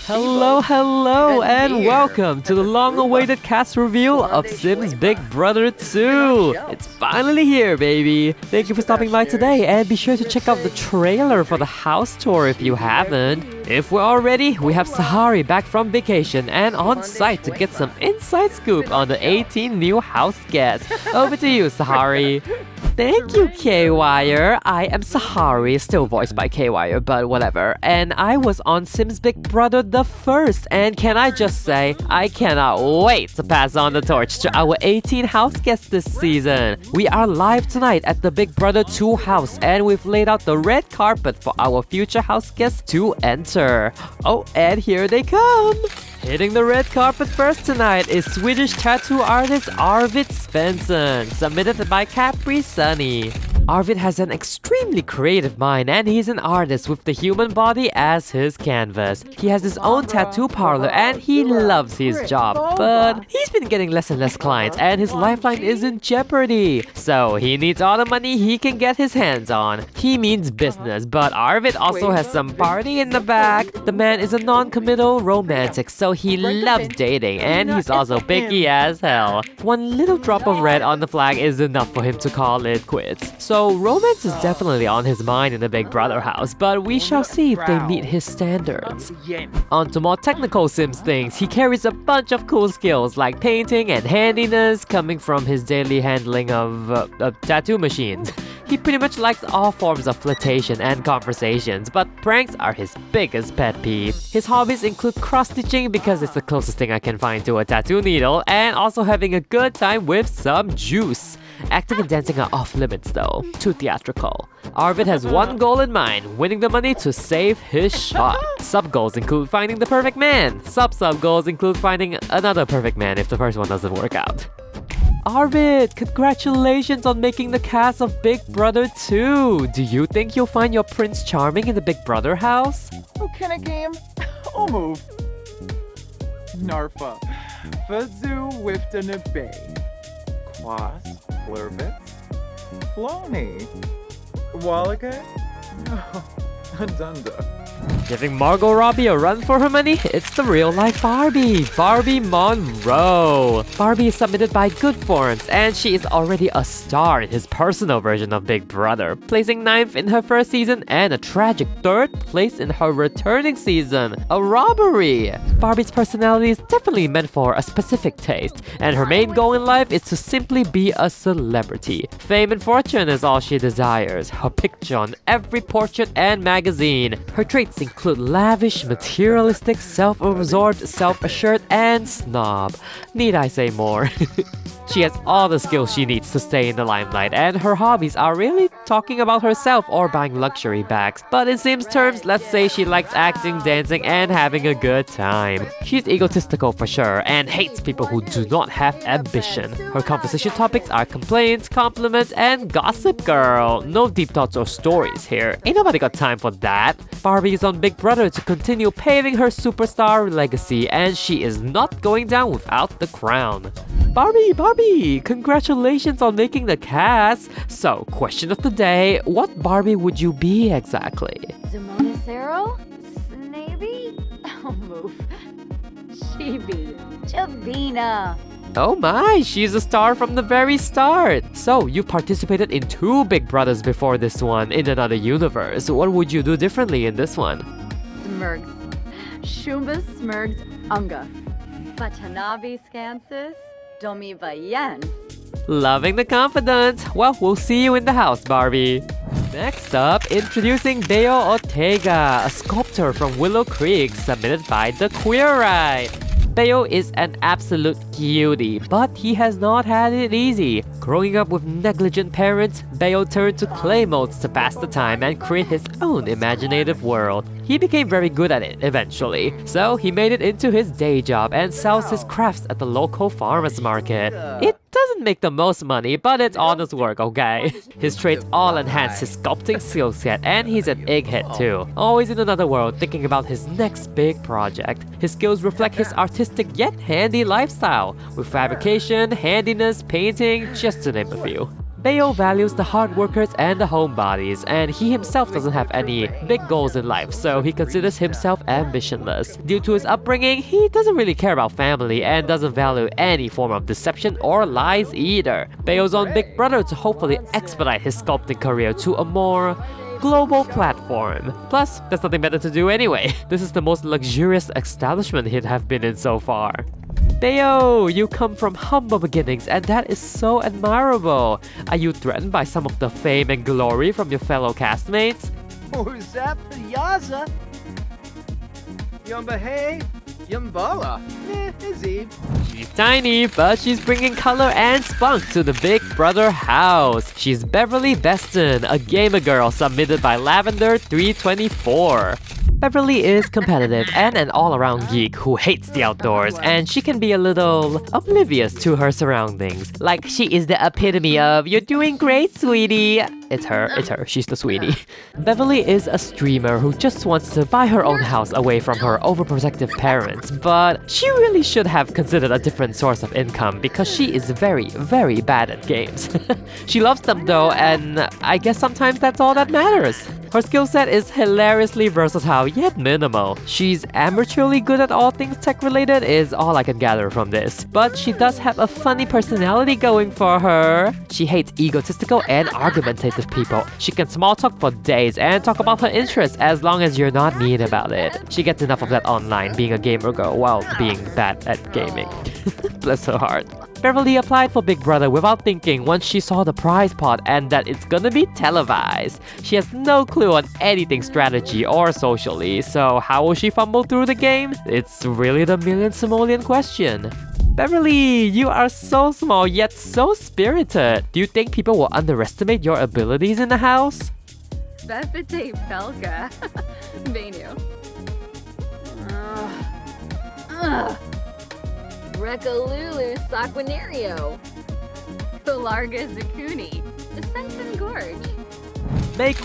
Hello, and welcome to the long-awaited cast reveal of Sims Big Brother 2. It's finally here, baby. Thank you for stopping by today, and be sure to check out the trailer for the house tour if you haven't. If we're all ready, we have Sahari back from vacation and on site to get some inside scoop on the 18 new house guests. Over to you, Sahari. Thank you, Kaywireee. I am Sahari, still voiced by Kaywireee, but whatever. And I was on Sims Big Brother the first, and can I just say, I cannot wait to pass on the torch to our 18 house guests this season. We are live tonight at the Big Brother 2 house, and we've laid out the red carpet for our future house guests to enter. Oh, and here they come! Hitting the red carpet first tonight is Swedish tattoo artist Arvid Svensson, submitted by Capri Sunny. Arvid has an extremely creative mind, and he's an artist with the human body as his canvas. He has his own tattoo parlor and he loves his job, but he's been getting less and less clients and his lifeline is in jeopardy. So he needs all the money he can get his hands on. He means business, but Arvid also has some party in the back. The man is a non-committal romantic, so he loves dating, and he's also picky as hell. One little drop of red on the flag is enough for him to call it quits. So romance is definitely on his mind in the Big Brother house, but we shall see if they meet his standards. On to more technical Sims things. He carries a bunch of cool skills like painting and handiness coming from his daily handling of tattoo machines. He pretty much likes all forms of flirtation and conversations, but pranks are his biggest pet peeve. His hobbies include cross-stitching because it's the closest thing I can find to a tattoo needle, and also having a good time with some juice. Acting and dancing are off limits though, too theatrical. Arvid has one goal in mind, winning the money to save his shot. Sub-goals include finding the perfect man. Sub-goals include finding another perfect man if the first one doesn't work out. Arvid, congratulations on making the cast of Big Brother 2. Do you think you'll find your Prince Charming in the Big Brother house? Oh, can a game? I'll move. Narfa. Fazoo Wiftanabe. Quas. Flurbits. Floney. Wallaga. No. Adunda. Giving Margot Robbie a run for her money? It's the real-life Barbie Monroe. Barbie is submitted by Good Forms, and she is already a star in his personal version of Big Brother, placing 9th in her first season and a tragic 3rd place in her returning season. A robbery! Barbie's personality is definitely meant for a specific taste, and her main goal in life is to simply be a celebrity. Fame and fortune is all she desires. Her picture on every portrait and magazine. Her traits include lavish, materialistic, self-absorbed, self-assured, and snob. Need I say more? She has all the skills she needs to stay in the limelight, and her hobbies are really talking about herself or buying luxury bags. But in Sims terms, let's say she likes acting, dancing, and having a good time. She's egotistical for sure, and hates people who do not have ambition. Her conversation topics are complaints, compliments, and gossip girl. No deep thoughts or stories here. Ain't nobody got time for that. Barbie is on Big Brother to continue paving her superstar legacy, and she is not going down without the crown. Barbie, congratulations on making the cast. So, question of the day, what Barbie would you be exactly? Zimonicero? Snaby? I'll move. Chibi. Chabina. Oh my, she's a star from the very start. So, you've participated in 2 Big Brothers before this one in another universe. What would you do differently in this one? Smurgs. Shumba Smurgs Unga. Watanabe Scansis. Domi Vayen. Loving the confidence. Well, we'll see you in the house, Barbie. Next up, introducing Bello Ortega, a sculptor from Willow Creek, submitted by the Quirks. Bello is an absolute cutie, but he has not had it easy. Growing up with negligent parents, Bello turned to clay molds to pass the time and create his own imaginative world. He became very good at it eventually, so he made it into his day job and sells his crafts at the local farmers market. It doesn't make the most money, but it's honest work, okay? His traits all enhance his sculpting skill set, and he's an egghead too. Always in another world thinking about his next big project. His skills reflect his artistic yet handy lifestyle, with fabrication, handiness, painting, just to name a few. Bello values the hard workers and the homebodies, and he himself doesn't have any big goals in life, so he considers himself ambitionless. Due to his upbringing, he doesn't really care about family and doesn't value any form of deception or lies either. Bello's on Big Brother to hopefully expedite his sculpting career to a more global platform. Plus, there's nothing better to do anyway. This is the most luxurious establishment he'd have been in so far. Bello, you come from humble beginnings and that is so admirable. Are you threatened by some of the fame and glory from your fellow castmates? Uzap Yaza. Yumbahay, Yumbala. Izzy. She's tiny, but she's bringing color and spunk to the Big Brother house. She's Beverly Beston, a gamer girl submitted by Lavender324. Beverly is competitive and an all-around geek who hates the outdoors, and she can be a little oblivious to her surroundings. Like, she is the epitome of, "You're doing great, sweetie." It's her, she's the sweetie. Beverly is a streamer who just wants to buy her own house away from her overprotective parents, but she really should have considered a different source of income because she is very, very bad at games. She loves them though, and I guess sometimes that's all that matters. Her skill set is hilariously versatile yet minimal. She's amateurly good at all things tech related is all I can gather from this. But she does have a funny personality going for her. She hates egotistical and argumentative people. She can small talk for days and talk about her interests as long as you're not mean about it. She gets enough of that online, being a gamer girl while being bad at gaming. Bless her heart. Beverly applied for Big Brother without thinking once she saw the prize pot and that it's gonna be televised. She has no clue on anything strategy or socially, so how will she fumble through the game? It's really the million Simoleon question. Beverly, you are so small yet so spirited. Do you think people will underestimate your abilities in the house? Befete Pelka. Venu. Rekalulu Saquinario. Pelarga Zakuni. The Sensen Gorge. Make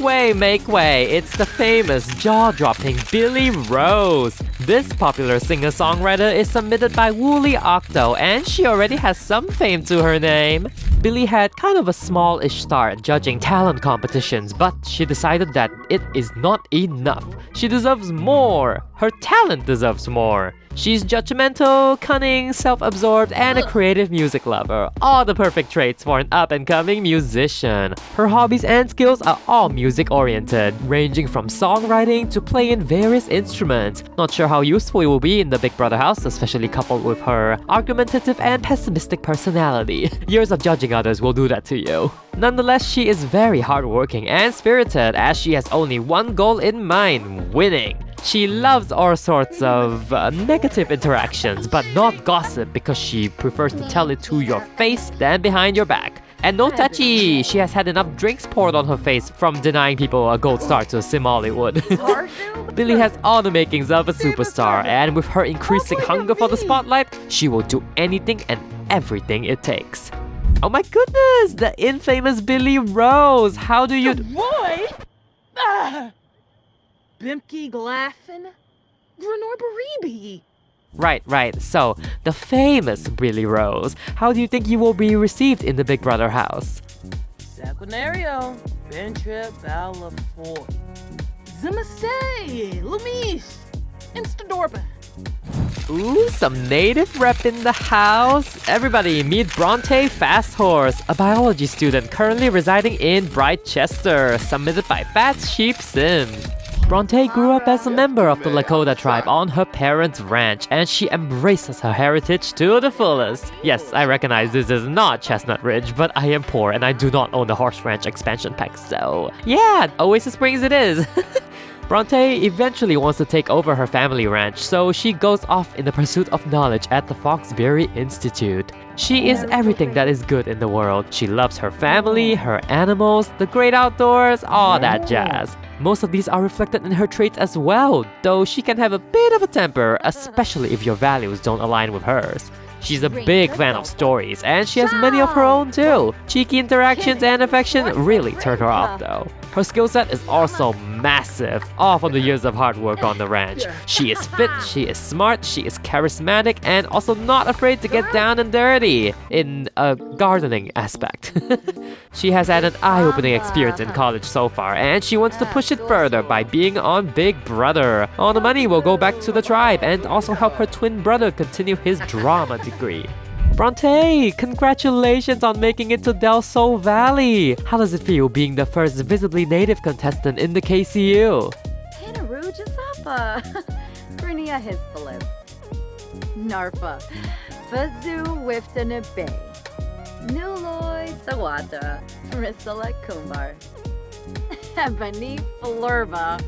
way, it's the famous jaw-dropping Billie Rose. This popular singer-songwriter is submitted by Woolly Octo, and she already has some fame to her name. Billie had kind of a small-ish start judging talent competitions, but she decided that it is not enough. She deserves more. Her talent deserves more. She's judgmental, cunning, self-absorbed, and a creative music lover. All the perfect traits for an up-and-coming musician. Her hobbies and skills are all music-oriented, ranging from songwriting to playing various instruments. Not sure how useful it will be in the Big Brother house, especially coupled with her argumentative and pessimistic personality. Years of judging others will do that to you. Nonetheless, she is very hardworking and spirited as she has only one goal in mind: winning. She loves all sorts of negative interactions, but not gossip because she prefers to tell it to your face than behind your back. And no touchy! She has had enough drinks poured on her face from denying people a gold star to Simoleon. Billie has all the makings of a superstar, and with her increasing hunger for the spotlight, she will do anything and everything it takes. Oh my goodness! The infamous Billie Rose! How do you... Boy! Bimke Glaffen? Grenor Baribi! Right. So, the famous Billie Rose. How do you think you will be received in the Big Brother house? Saquinario, Bentrip Balafor. Zimastay, Lumish, Instadorpa. Ooh, some native rep in the house. Everybody, meet Bronté Fasthorse, a biology student currently residing in Brightchester, submitted by Fat Sheep Sims. Bronté grew up as a member of the Lakota tribe on her parents' ranch, and she embraces her heritage to the fullest. Yes, I recognize this is not Chestnut Ridge, but I am poor and I do not own the Horse Ranch expansion pack, so yeah, Oasis Springs it is. Bronté eventually wants to take over her family ranch, so she goes off in the pursuit of knowledge at the Foxbury Institute. She is everything that is good in the world. She loves her family, her animals, the great outdoors, all that jazz. Most of these are reflected in her traits as well, though she can have a bit of a temper, especially if your values don't align with hers. She's a big fan of stories, and she has many of her own too. Cheeky interactions and affection really turn her off though. Her skill set is also massive, all from the years of hard work on the ranch. She is fit, she is smart, she is charismatic, and also not afraid to get down and dirty in a gardening aspect. She has had an eye-opening experience in college so far, and she wants to push it further by being on Big Brother. All the money will go back to the tribe and also help her twin brother continue his drama degree. Bronté, congratulations on making it to Del Sol Valley! How does it feel being the first visibly native contestant in the KCU? Kaywireee Jasapa. Brinia Hispalim. Narfa. Fazoo Wiftana Bay. Nuloy Sawata. Risala Kumbar. Ebony Flurba.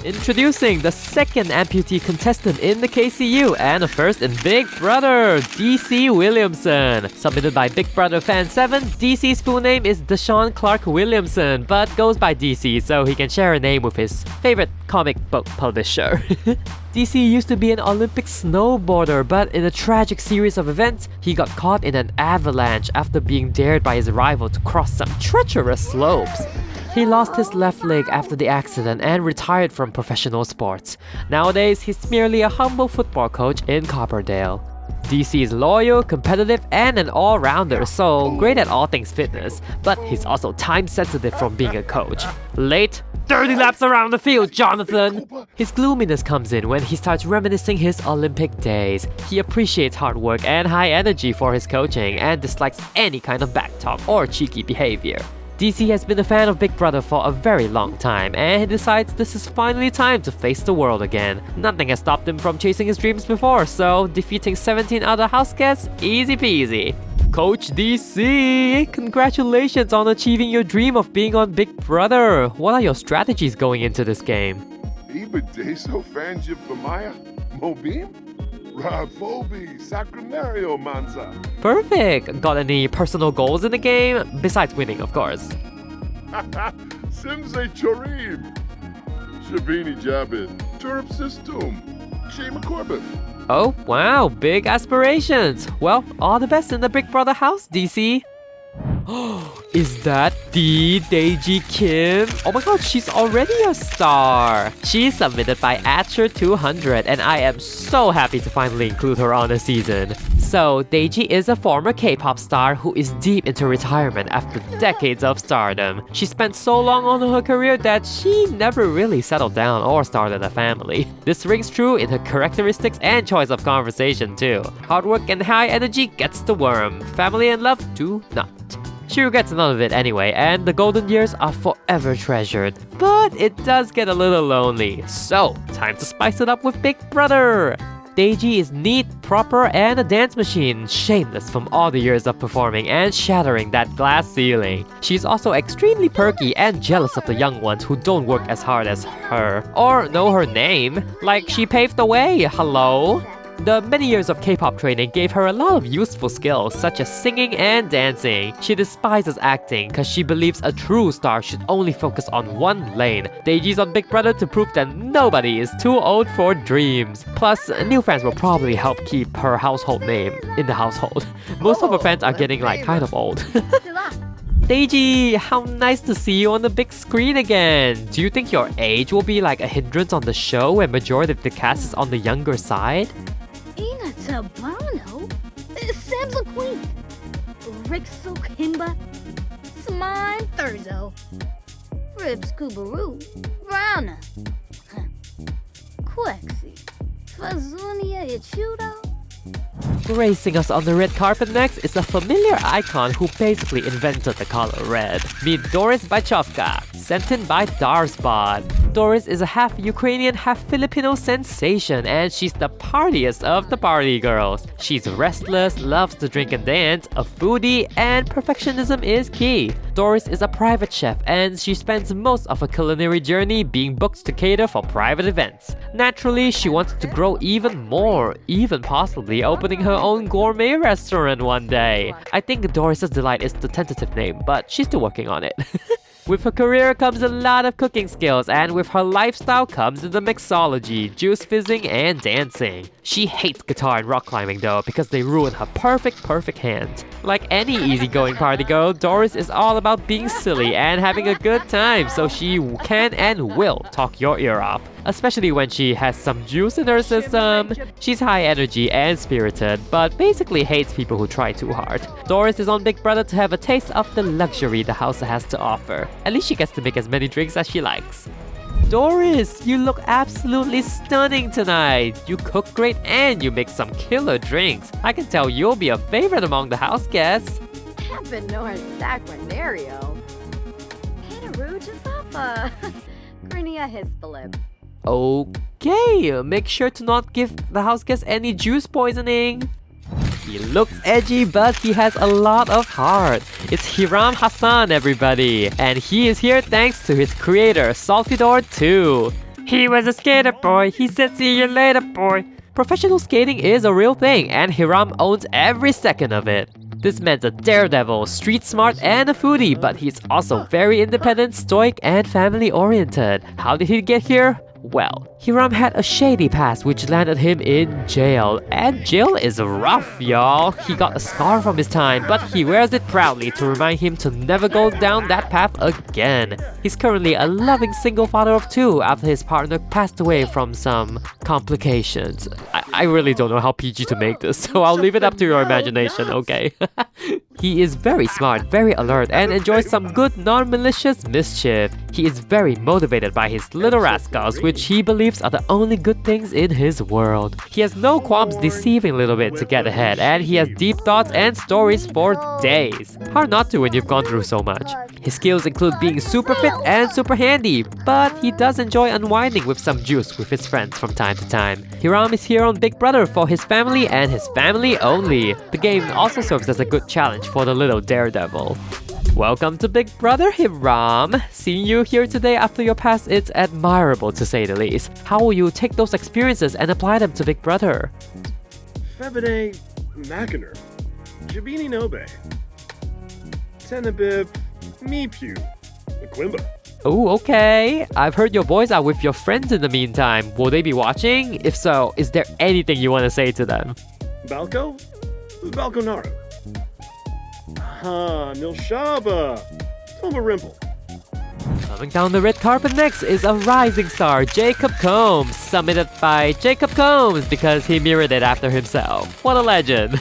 Introducing the second amputee contestant in the KCU and the first in Big Brother, DC Williamson. Submitted by Big Brother Fan 7, DC's full name is Deshaun Clark Williamson, but goes by DC so he can share a name with his favorite comic book publisher. DC used to be an Olympic snowboarder, but in a tragic series of events, he got caught in an avalanche after being dared by his rival to cross some treacherous slopes. He lost his left leg after the accident and retired from professional sports. Nowadays, he's merely a humble football coach in Copperdale. DC is loyal, competitive, and an all-rounder, so great at all things fitness, but he's also time-sensitive from being a coach. Late, 30 laps around the field, Jonathan! His gloominess comes in when he starts reminiscing his Olympic days. He appreciates hard work and high energy for his coaching and dislikes any kind of backtalk or cheeky behavior. DC has been a fan of Big Brother for a very long time, and he decides this is finally time to face the world again. Nothing has stopped him from chasing his dreams before, so defeating 17 other house guests, easy peasy. Coach DC, congratulations on achieving your dream of being on Big Brother. What are your strategies going into this game? Ibadeso Fanjip Famaya, Mobim, Rafobi, Sacranario Manza. Perfect! Got any personal goals in the game? Besides winning, of course. Simse Chorib, Shabini Jabit, Turp System, Shema Corbeth. Oh, wow, big aspirations. Well, all the best in the Big Brother house, DC. Is that the Deiji Kim? Oh my god, she's already a star! She's submitted by Atcher200 and I am so happy to finally include her on the season. So, Deiji is a former K-pop star who is deep into retirement after decades of stardom. She spent so long on her career that she never really settled down or started a family. This rings true in her characteristics and choice of conversation too. Hard work and high energy gets the worm. Family and love do not. She regrets none of it anyway, and the golden years are forever treasured. But it does get a little lonely, so time to spice it up with Big Brother! Deiji is neat, proper, and a dance machine, shameless from all the years of performing and shattering that glass ceiling. She's also extremely perky and jealous of the young ones who don't work as hard as her, or know her name. Like she paved the way, hello? The many years of K-pop training gave her a lot of useful skills such as singing and dancing. She despises acting because she believes a true star should only focus on one lane. Deiji's on Big Brother to prove that nobody is too old for dreams. Plus, new fans will probably help keep her household name in the household. Most of her fans are getting like kind of old. Deiji, how nice to see you on the big screen again. Do you think your age will be like a hindrance on the show when majority of the cast is on the younger side? Ina Tabano, Sam's a queen. Rixo Kimba, Smine Thurzo, Ribs Kubaru, Rana, Quexy, Fazunia Ichudo. Gracing us on the red carpet next is a familiar icon who basically invented the color red. Meet Doris Bychovka, sent in by Darspot. Doris is a half Ukrainian, half Filipino sensation, and she's the partiest of the party girls. She's restless, loves to drink and dance, a foodie, and perfectionism is key. Doris is a private chef, and she spends most of her culinary journey being booked to cater for private events. Naturally, she wants to grow even more, even possibly opening her own gourmet restaurant one day. I think Doris's Delight is the tentative name, but she's still working on it. With her career comes a lot of cooking skills, and with her lifestyle comes the mixology, juice fizzing, and dancing. She hates guitar and rock climbing though, because they ruin her perfect hands. Like any easygoing party girl, Doris is all about being silly and having a good time, so she can and will talk your ear off. Especially when she has some juice in her system. She's high energy and spirited, but basically hates people who try too hard. Doris is on Big Brother to have a taste of the luxury the house has to offer. At least she gets to make as many drinks as she likes. Doris, you look absolutely stunning tonight. You cook great and you make some killer drinks. I can tell you'll be a favorite among the house guests. Benor Saquinario. Hinaru Jasapa. Grinia Hispalib. Okay, make sure to not give the house guests any juice poisoning. He looks edgy, but he has a lot of heart. It's Hiram Hassan, everybody. And he is here thanks to his creator, Saltidor 2. He was a skater boy. He said, "See you later, boy." Professional skating is a real thing, and Hiram owns every second of it. This man's a daredevil, street smart, and a foodie, but he's also very independent, stoic, and family-oriented. How did he get here? Well, Hiram had a shady past which landed him in jail, and jail is rough, y'all. He got a scar from his time, but he wears it proudly to remind him to never go down that path again. He's currently a loving single father of 2 after his partner passed away from some complications. I really don't know how PG to make this, so I'll leave it up to your imagination, okay? He is very smart, very alert, and enjoys some good non-malicious mischief. He is very motivated by his little rascals, which he believes are the only good things in his world. He has no qualms deceiving a little bit to get ahead, and he has deep thoughts and stories for days. Hard not to when you've gone through so much. His skills include being super fit and super handy, but he does enjoy unwinding with some juice with his friends from time to time. Hiram is here on Big Brother for his family and his family only. The game also serves as a good challenge for the little daredevil. Welcome to Big Brother, Hiram. Seeing you here today after your past, it's admirable to say the least. How will you take those experiences and apply them to Big Brother? Febide Makana Jabini Nobe Tenabib Meepew Aquimba. Oh, okay. I've heard your boys are with your friends in the meantime. Will they be watching? If so, is there anything you want to say to them? Balco Naru. Nilshaba Tomarimple. Coming down the red carpet next is a rising star, Jacob Combs, summited by Jacob Combs because he mirrored it after himself. What a legend!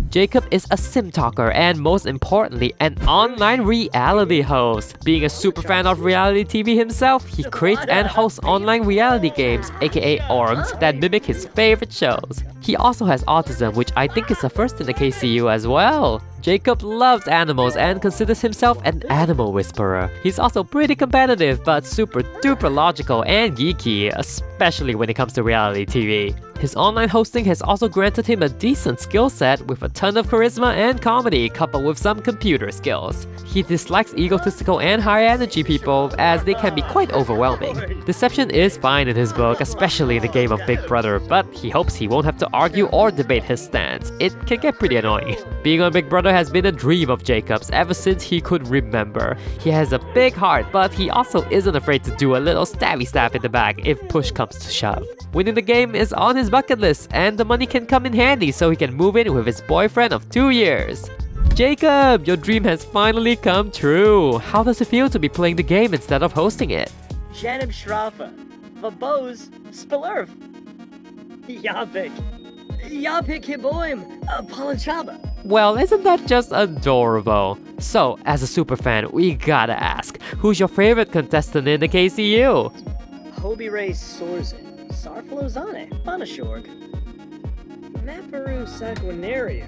Jacob is a sim talker and most importantly, an online reality host. Being a super fan of reality TV himself, he creates and hosts online reality games, aka ORGs, that mimic his favorite shows. He also has autism, which I think is a first in the KCU as well. Jacob loves animals and considers himself an animal whisperer. He's also pretty competitive, but super duper logical and geeky, especially when it comes to reality TV. His online hosting has also granted him a decent skill set with a ton of charisma and comedy coupled with some computer skills. He dislikes egotistical and high energy people as they can be quite overwhelming. Deception is fine in his book, especially in the game of Big Brother, but he hopes he won't have to argue or debate his stance. It can get pretty annoying. Being on Big Brother has been a dream of Jacob's ever since he could remember. He has a big heart, but he also isn't afraid to do a little stabby stab in the back if push comes to shove. Winning the game is on his bucket list, and the money can come in handy so he can move in with his boyfriend of 2 years. Jacob, your dream has finally come true. How does it feel to be playing the game instead of hosting it? Janib Shrafa, Vabos, Spilurf, Yapik Hiboim, Palanchaba. Well, isn't that just adorable? So, as a superfan, we gotta ask, who's your favorite contestant in the KCU? Hobie Ray Sorzin, Sarfalozane, Banashorg, Maparu Saguinario,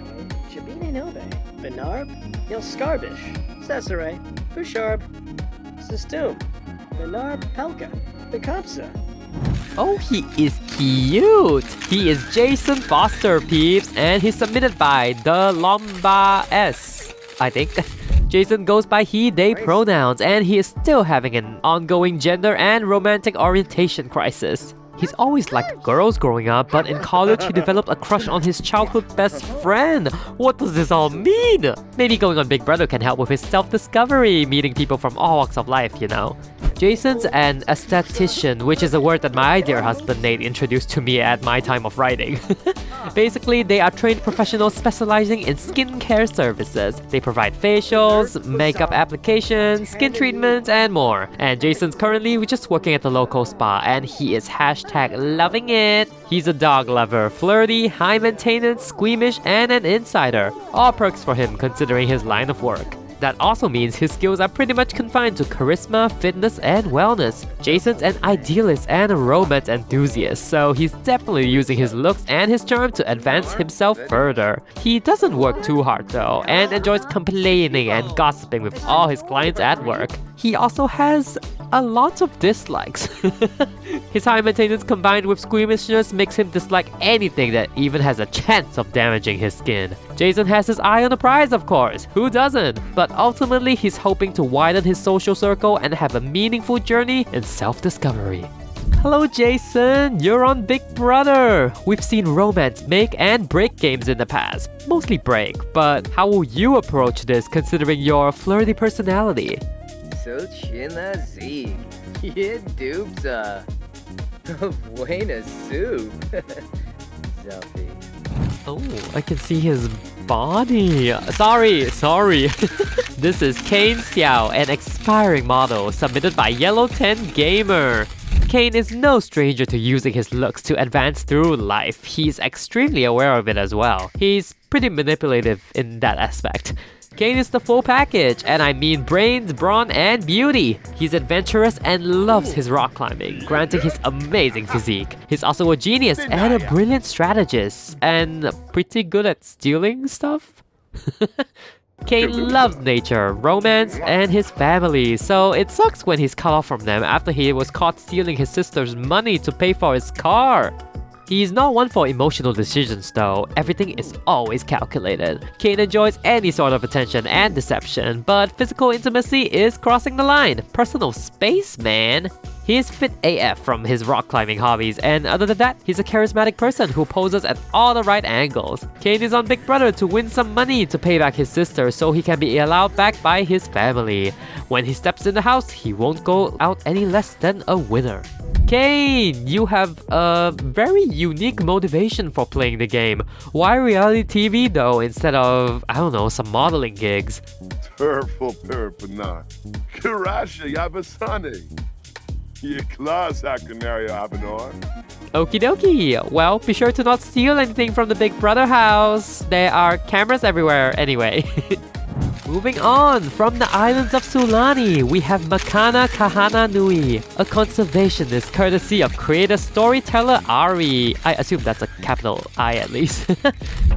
Jabine Nobe, Benarb, Yelskarbish, Cesare, Busharb, Sistum, Benarb Pelka, Bekapsa. Oh, he is cute! He is Jason Foster, peeps, and he's submitted by the Lomba S, I think. Jason goes by he, they pronouns, and he is still having an ongoing gender and romantic orientation crisis. He's always liked girls growing up, but in college he developed a crush on his childhood best friend. What does this all mean? Maybe going on Big Brother can help with his self-discovery, meeting people from all walks of life, you know. Jason's an esthetician, which is a word that my dear husband Nate introduced to me at my time of writing. Basically, they are trained professionals specializing in skincare services. They provide facials, makeup applications, skin treatments, and more. And Jason's currently just working at the local spa, and he is #loving it. He's a dog lover, flirty, high maintenance, squeamish, and an insider. All perks for him considering his line of work. That also means his skills are pretty much confined to charisma, fitness, and wellness. Jason's an idealist and a romance enthusiast, so he's definitely using his looks and his charm to advance himself further. He doesn't work too hard though, and enjoys complaining and gossiping with all his clients at work. He also has a lot of dislikes. His high maintenance combined with squeamishness makes him dislike anything that even has a chance of damaging his skin. Jason has his eye on the prize, of course, who doesn't? But ultimately he's hoping to widen his social circle and have a meaningful journey in self-discovery. Hello Jason, you're on Big Brother! We've seen romance, make and break games in the past. Mostly break, but how will you approach this considering your flirty personality? So china zig. Yeah, dupes buena soup. Selfie. Oh, I can see his body. Sorry. This is Kane Xiao, an aspiring model submitted by Yellow 10 Gamer. Kane is no stranger to using his looks to advance through life. He's extremely aware of it as well. He's pretty manipulative in that aspect. Kane is the full package, and I mean brains, brawn, and beauty. He's adventurous and loves his rock climbing, granting his amazing physique. He's also a genius and a brilliant strategist, and pretty good at stealing stuff. Kane loves nature, romance, and his family, so it sucks when he's cut off from them after he was caught stealing his sister's money to pay for his car. He's not one for emotional decisions though, everything is always calculated. Kane enjoys any sort of attention and deception, but physical intimacy is crossing the line. Personal space, man. He is fit AF from his rock climbing hobbies, and other than that, he's a charismatic person who poses at all the right angles. Kane is on Big Brother to win some money to pay back his sister so he can be allowed back by his family. When he steps in the house, he won't go out any less than a winner. Kane, you have a very unique motivation for playing the game. Why reality TV though, instead of, I don't know, some modeling gigs? Turful perpana. Kirasha Yabasane. Ye class Hakunario Abenor. Okie dokie. Well, be sure to not steal anything from the Big Brother house. There are cameras everywhere anyway. Moving on, from the islands of Sulani, we have Makana Kahananui, a conservationist courtesy of creator storyteller Ari. I assume that's a capital I at least.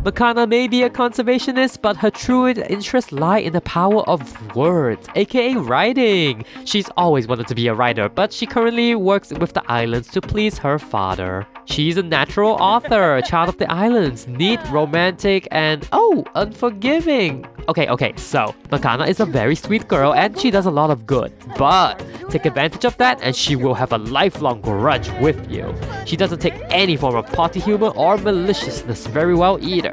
Makana may be a conservationist, but her true interests lie in the power of words, aka writing. She's always wanted to be a writer, but she currently works with the islands to please her father. She's a natural author, child of the islands, neat, romantic, and unforgiving. Okay, so Makana is a very sweet girl and she does a lot of good. But take advantage of that and she will have a lifelong grudge with you. She doesn't take any form of potty humor or maliciousness very well either.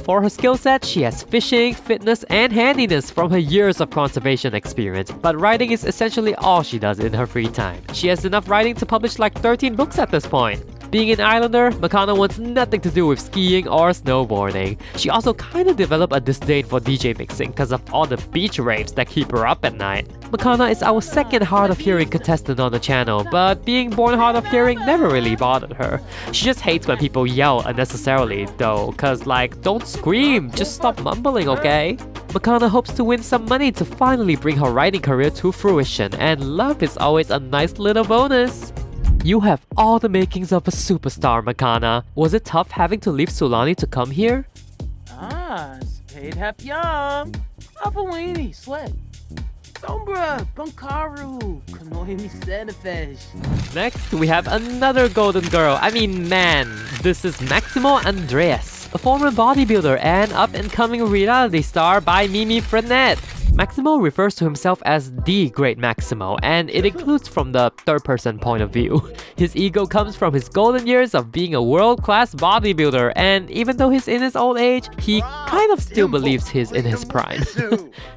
For her skill set, she has fishing, fitness, and handiness from her years of conservation experience, but writing is essentially all she does in her free time. She has enough writing to publish like 13 books at this point. Being an islander, Makana wants nothing to do with skiing or snowboarding. She also kinda developed a disdain for DJ mixing because of all the beach raves that keep her up at night. Makana is our second hard of hearing contestant on the channel, but being born hard of hearing never really bothered her. She just hates when people yell unnecessarily though, cause like, don't scream, just stop mumbling, okay? Makana hopes to win some money to finally bring her writing career to fruition, and love is always a nice little bonus. You have all the makings of a superstar, Makana. Was it tough having to leave Sulani to come here? Spade hap yum. Apawini, sweat. Sombra, Bunkaru, Kanoimi Senefesh. Next, we have another golden girl. I mean man. This is Maximo Andres, a former bodybuilder and up-and-coming reality star by Mimi Frenet. Maximo Maximo refers to himself as the Great Maximo, and it includes from the third-person point of view. His ego comes from his golden years of being a world-class bodybuilder, and even though he's in his old age, he kind of still believes he's in his prime.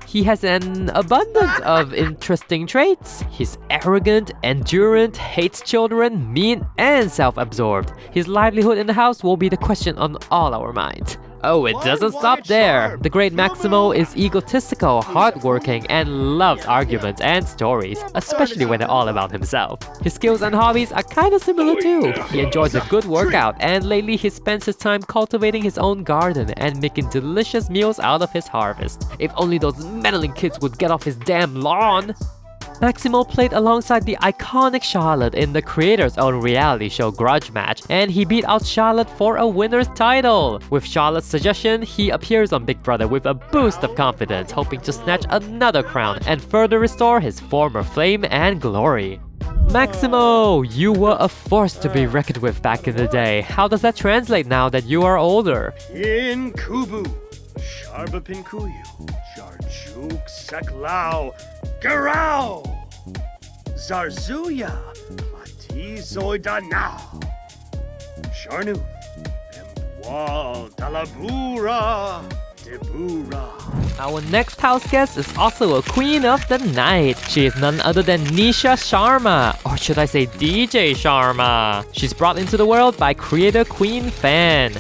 He has an abundance of interesting traits. He's arrogant, endurant, hates children, mean, and self-absorbed. His livelihood in the house will be the question on all our minds. Oh, it doesn't stop there. The Great Maximo is egotistical, hardworking, and loves arguments and stories, especially when they're all about himself. His skills and hobbies are kinda similar too. He enjoys a good workout, and lately he spends his time cultivating his own garden and making delicious meals out of his harvest. If only those meddling kids would get off his damn lawn! Maximo played alongside the iconic Charlotte in the creator's own reality show Grudge Match, and he beat out Charlotte for a winner's title. With Charlotte's suggestion, he appears on Big Brother with a boost of confidence, hoping to snatch another crown and further restore his former fame and glory. Maximo, you were a force to be reckoned with back in the day. How does that translate now that you are older? In Kubu, Sharba Pinkuyu, Jarjuk Seklao, Garao, Zarzuya, Matizoidanao, Sharnu, Emwal, Dalabura, Debura. Our next house guest is also a queen of the night. She is none other than Nisha Sharma, or should I say DJ Sharma. She's brought into the world by creator Queen Fan.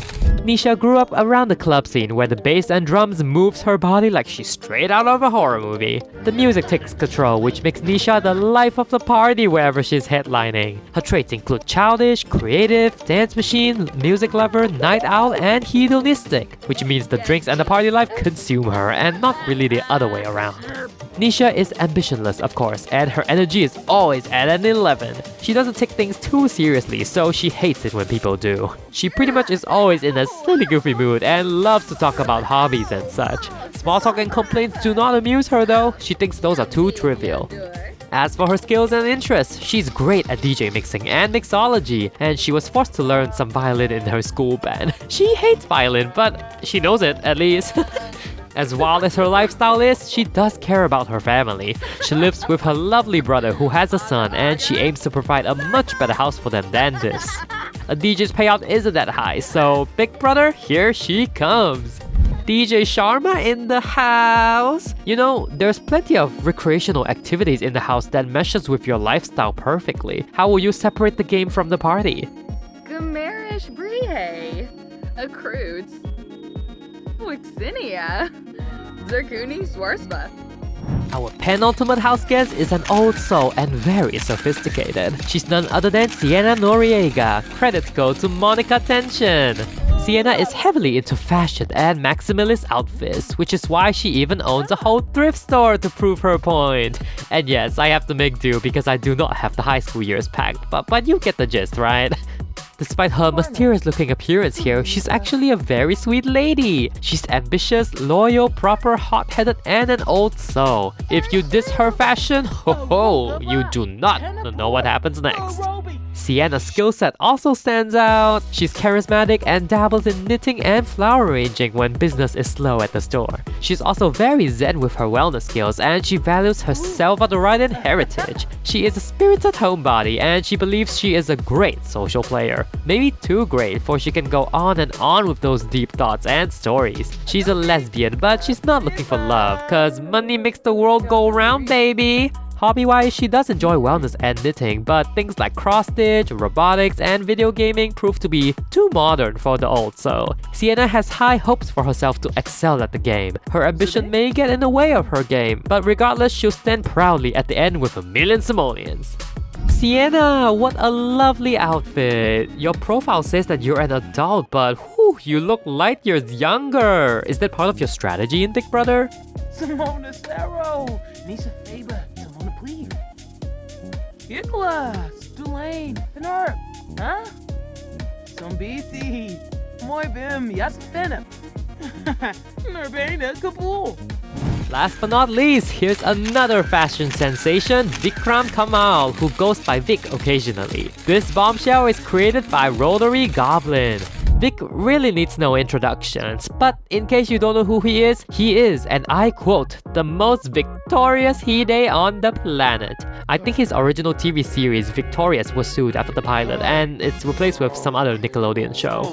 Nisha grew up around the club scene where the bass and drums moves her body like she's straight out of a horror movie. The music takes control, which makes Nisha the life of the party wherever she's headlining. Her traits include childish, creative, dance machine, music lover, night owl, and hedonistic, which means the drinks and the party life consume her and not really the other way around. Nisha is ambitionless, of course, and her energy is always at an 11. She doesn't take things too seriously, so she hates it when people do. She pretty much is always in a silly goofy mood and loves to talk about hobbies and such. Small talk and complaints do not amuse her though, she thinks those are too trivial. As for her skills and interests, she's great at DJ mixing and mixology, and she was forced to learn some violin in her school band. She hates violin, but she knows it at least. As wild as her lifestyle is, she does care about her family. She lives with her lovely brother who has a son, and she aims to provide a much better house for them than this. A DJ's payout isn't that high, so Big Brother, here she comes. DJ Sharma in the house! You know, there's plenty of recreational activities in the house that meshes with your lifestyle perfectly. How will you separate the game from the party? Gamerish Brie, Accrudes, Wixinia, Zerkuni Swarspa. Our penultimate house guest is an old soul and very sophisticated. She's none other than Sienna Noriega. Credits go to Monica Tension. Sienna is heavily into fashion and maximalist outfits, which is why she even owns a whole thrift store to prove her point. And yes, I have to make do because I do not have the high school years packed, but you get the gist, right? Despite her mysterious-looking appearance here, she's actually a very sweet lady. She's ambitious, loyal, proper, hot-headed, and an old soul. If you diss her fashion, ho, you do not know what happens next. Sienna's skill set also stands out. She's charismatic and dabbles in knitting and flower arranging when business is slow at the store. She's also very zen with her wellness skills, and she values her self-authority and heritage. She is a spirited homebody, and she believes she is a great social player. Maybe too great, for she can go on and on with those deep thoughts and stories. She's a lesbian, but she's not looking for love, cause money makes the world go round, baby! Hobby-wise, she does enjoy wellness and knitting, but things like cross-stitch, robotics, and video gaming prove to be too modern for the old soul. Sienna has high hopes for herself to excel at the game. Her ambition may get in the way of her game, but regardless, she'll stand proudly at the end with 1,000,000 Simoleons. Sienna, what a lovely outfit! Your profile says that you're an adult, but whew, you look light years younger! Is that part of your strategy in Big Brother? Simona Sparrow, Nisa Faber, Simona Pleave, Nicholas, Dulane, Finarp, huh? Zombisi, Moibim, Yasfenep, Nurbana Kabul. Last but not least, here's another fashion sensation, Vikram Kamal, who goes by Vic occasionally. This bombshell is created by Rotary Goblin. Vic really needs no introductions, but in case you don't know who he is, and I quote, the most victorious he-day on the planet. I think his original TV series, Victorious, was sued after the pilot, and it's replaced with some other Nickelodeon show.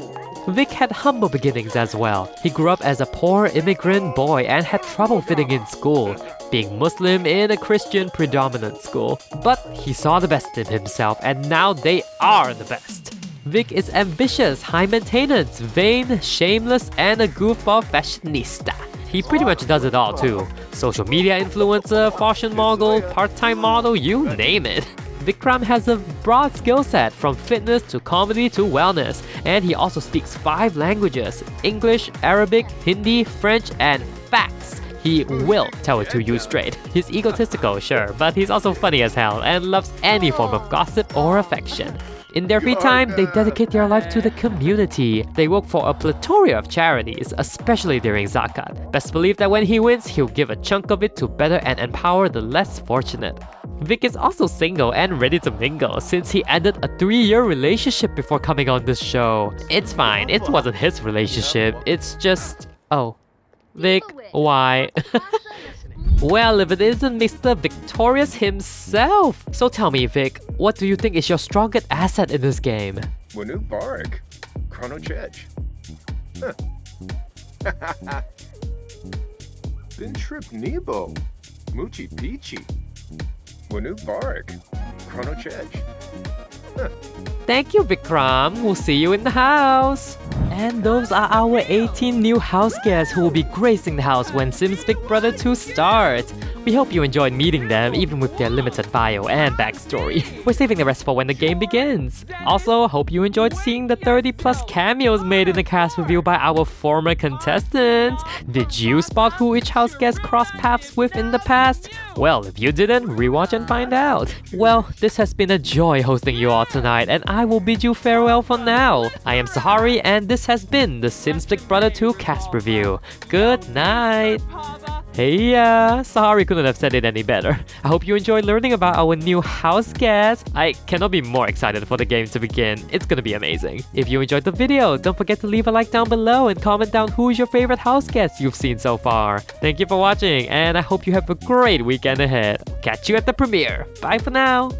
Vic had humble beginnings as well. He grew up as a poor immigrant boy and had trouble fitting in school, being Muslim in a Christian predominant school. But he saw the best in himself, and now they are the best. Vic is ambitious, high maintenance, vain, shameless, and a goofball fashionista. He pretty much does it all too. Social media influencer, fashion mogul, part-time model, you name it. Vikram has a broad skill set from fitness to comedy to wellness, and he also speaks 5 languages: English, Arabic, Hindi, French, and facts. He will tell it to you straight. He's egotistical, sure, but he's also funny as hell and loves any form of gossip or affection. In their free time, they dedicate their life to the community. They work for a plethora of charities, especially during Zakat. Best believe that when he wins, he'll give a chunk of it to better and empower the less fortunate. Vic is also single and ready to mingle since he ended a 3-year relationship before coming on this show. It's fine, it wasn't his relationship, it's just... Oh. Vic, why? Well, if it isn't Mr. Victorious himself! So tell me, Vic, what do you think is your strongest asset in this game? Wanu Barak. Chrono Chech. Huh. Bin Trip Nebo. Moochie Peachy. Wanu Barak. Chrono Chech. Huh. Thank you, Vikram. We'll see you in the house. And those are our 18 new house guests who will be gracing the house when Sims Big Brother 2 starts. We hope you enjoyed meeting them, even with their limited bio and backstory. We're saving the rest for when the game begins. Also, hope you enjoyed seeing the 30+ cameos made in the cast review by our former contestants. Did you spot who each house guest crossed paths with in the past? Well, if you didn't, rewatch and find out. Well, this has been a joy hosting you all tonight, and I will bid you farewell for now. I am Sahari, and this has been the Sims Big Brother 2 cast review. Good night. Hey, Sahari couldn't have said it any better. I hope you enjoyed learning about our new house guest. I cannot be more excited for the game to begin. It's gonna be amazing. If you enjoyed the video, don't forget to leave a like down below and comment down who is your favorite house guest you've seen so far. Thank you for watching, and I hope you have a great weekend ahead. Catch you at the premiere. Bye for now.